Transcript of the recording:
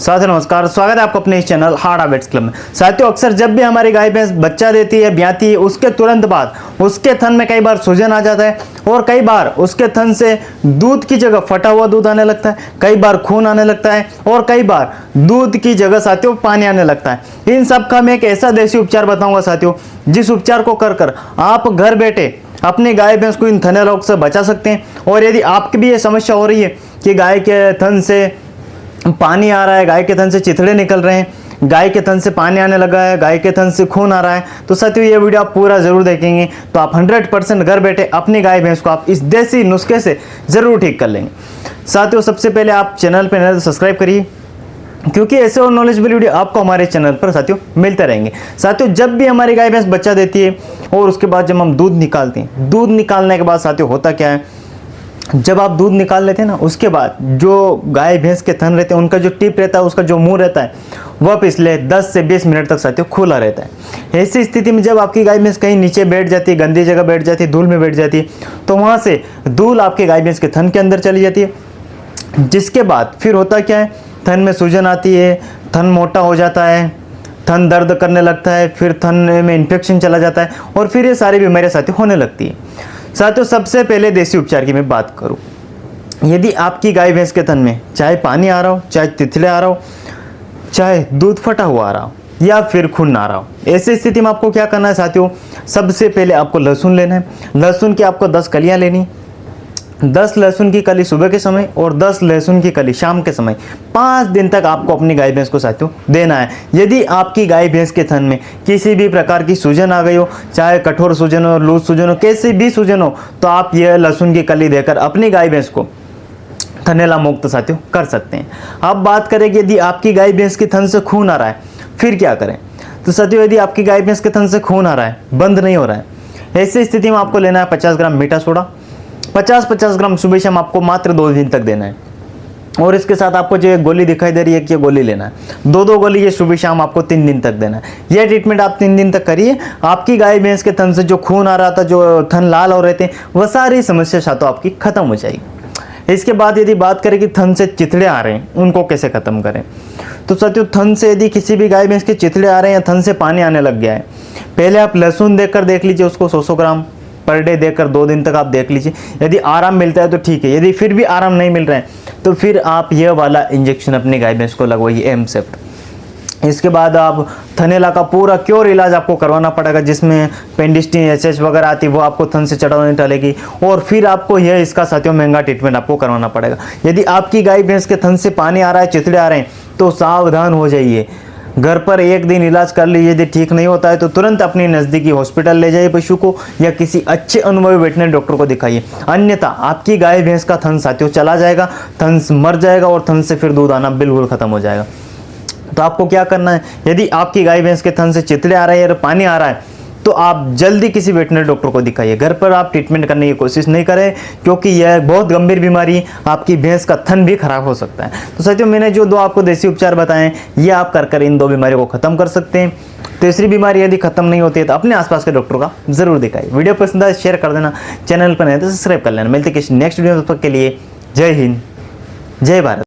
साथियों नमस्कार, स्वागत है आपको अपने इस चैनल हार्ड हैबिट्स क्लब में। साथियों अक्सर जब भी हमारी गाय भैंस बच्चा देती है, ब्याती है, उसके तुरंत बाद उसके थन में कई बार सूजन आ जाता है और कई बार उसके थन से दूध की जगह फटा हुआ दूध आने लगता है, कई बार खून आने लगता है और कई बार दूध की जगह साथियों पानी आने लगता है। इन सब का मैं एक ऐसा देसी उपचार बताऊंगा साथियों, जिस उपचार को कर आप घर बैठे अपनी गाय भैंस को इन थने रोग से बचा सकते हैं। और यदि आपकी भी ये समस्या हो रही है कि गाय के थन से पानी आ रहा है, गाय के थन से चिथड़े निकल रहे हैं, गाय के थन से पानी आने लगा है, गाय के थन से खून आ रहा है, तो साथियों ये वीडियो आप पूरा जरूर देखेंगे तो आप 100% घर बैठे अपनी गाय भैंस को आप इस देसी नुस्खे से जरूर ठीक कर लेंगे। साथियों सबसे पहले आप चैनल पर नए तो सब्सक्राइब करिए, क्योंकि ऐसे और नॉलेजेबल वीडियो आपको हमारे चैनल पर साथियों मिलते रहेंगे। साथियों जब भी हमारी गाय भैंस बच्चा देती है और उसके बाद जब हम दूध निकालते हैं, दूध निकालने के बाद साथियों होता क्या है, जब आप दूध निकाल लेते हैं ना, उसके बाद जो गाय भैंस के थन रहते हैं उनका जो टिप रहता है, उसका जो मुंह रहता है, वह पिछले 10 से 20 मिनट तक साथियों खुला रहता है। ऐसी स्थिति में जब आपकी गाय भैंस कहीं नीचे बैठ जाती है, गंदी जगह बैठ जाती है, धूल में बैठ जाती है, तो वहाँ से धूल आपके गाय भैंस के थन के अंदर चली जाती है। जिसके बाद फिर होता क्या है, थन में सूजन आती है, थन मोटा हो जाता है, थन दर्द करने लगता है, फिर थन में इन्फेक्शन चला जाता है और फिर ये सारी बीमारियां साथियों होने लगती है। साथियों सबसे पहले देसी उपचार की मैं बात करूं, यदि आपकी गाय भैंस के थन में चाहे पानी आ रहा हो, चाहे तिथले आ रहा हो, चाहे दूध फटा हुआ आ रहा हो या फिर खून आ रहा हो, ऐसी स्थिति में आपको क्या करना है साथियों, सबसे पहले आपको लहसुन लेना है। लहसुन की आपको 10 कलियां लेनी, 10 लहसुन की कली सुबह के समय और 10 लहसुन की कली शाम के समय 5 दिन तक आपको अपनी गाय भैंस को साथियों देना है। यदि आपकी गाय भैंस के थन में किसी भी प्रकार की सूजन आ गई हो, चाहे कठोर सूजन हो, लूज सूजन हो, कैसी भी सूजन हो, तो आप यह लहसुन की कली देकर अपनी गाय भैंस को थनेला मुक्त साथियों कर सकते हैं। अब बात करें कि यदि आपकी गाय भैंस के थन से खून आ रहा है, फिर क्या करें। तो साथियों यदि आपकी गाय भैंस के थन से खून आ रहा है, बंद नहीं हो रहा है, ऐसी स्थिति में आपको लेना है 50 ग्राम मीठा सोडा। 50 ग्राम सुबह शाम आपको मात्र 2 दिन तक देना है। और इसके साथ आपको जो गोली दिखाई दे रही है कि ये गोली लेना है, 2 गोली ये सुबह शाम आपको 3 दिन तक देना है। यह ट्रीटमेंट आप 3 दिन तक करिए, आपकी गाय भैंस के थन से जो खून आ रहा था, जो थन लाल हो रहे थे, वह सारी समस्या साथों आपकी खत्म हो जाएगी। इसके बाद यदि बात करें कि थन से चिथड़े आ रहे हैं, उनको कैसे खत्म करें, तो साथियों थन से यदि किसी भी गाय भैंस के चिथड़े आ रहे हैं या थन से पानी आने लग गया है, पहले आप लहसुन देकर देख लीजिए, उसको 100 ग्राम पर डे देकर 2 दिन तक आप देख लीजिए। यदि आराम मिलता है तो ठीक है, यदि फिर भी आराम नहीं मिल रहा है तो फिर आप यह वाला इंजेक्शन अपनी गाय भैंस को लगवाइए, एमसेप्ट। इसके बाद आप थनेला का पूरा क्योर इलाज आपको करवाना पड़ेगा, जिसमें पेंडिस्टिन एचएच वगैरह आती है, वो आपको थन से चढ़ाने टलेगी और फिर आपको यह इसका साथियों महंगा ट्रीटमेंट आपको करवाना पड़ेगा। यदि आपकी गाय भैंस के थन से पानी आ रहा है, चिथड़े आ रहे हैं, तो सावधान हो जाइए। घर पर 1 दिन इलाज कर लीजिए, यदि ठीक नहीं होता है तो तुरंत अपनी नज़दीकी हॉस्पिटल ले जाइए पशु को, या किसी अच्छे अनुभवी वेटनरी डॉक्टर को दिखाइए। अन्यथा आपकी गाय भैंस का थन साथियों चला जाएगा, थन मर जाएगा और थन से फिर दूध आना बिल्कुल खत्म हो जाएगा। तो आपको क्या करना है, यदि आपकी गाय भैंस के थन से चिथड़े आ रहे हैं या पानी आ रहा है, तो आप जल्दी किसी वेटनरी डॉक्टर को दिखाइए। घर पर आप ट्रीटमेंट करने की कोशिश नहीं करें, क्योंकि यह बहुत गंभीर बीमारी है, आपकी भैंस का थन भी खराब हो सकता है। तो साथियों मैंने जो 2 आपको देसी उपचार बताए हैं, ये आप कर इन 2 बीमारियों को खत्म कर सकते हैं। तीसरी बीमारी यदि खत्म नहीं होती है तो अपने आसपास के डॉक्टर का जरूर दिखाइए। वीडियो पसंद आए शेयर कर देना, चैनल पर नहीं तो सब्सक्राइब कर लेना। मिलते किसी नेक्स्ट वीडियो में, तब तक के लिए जय हिंद, जय भारत।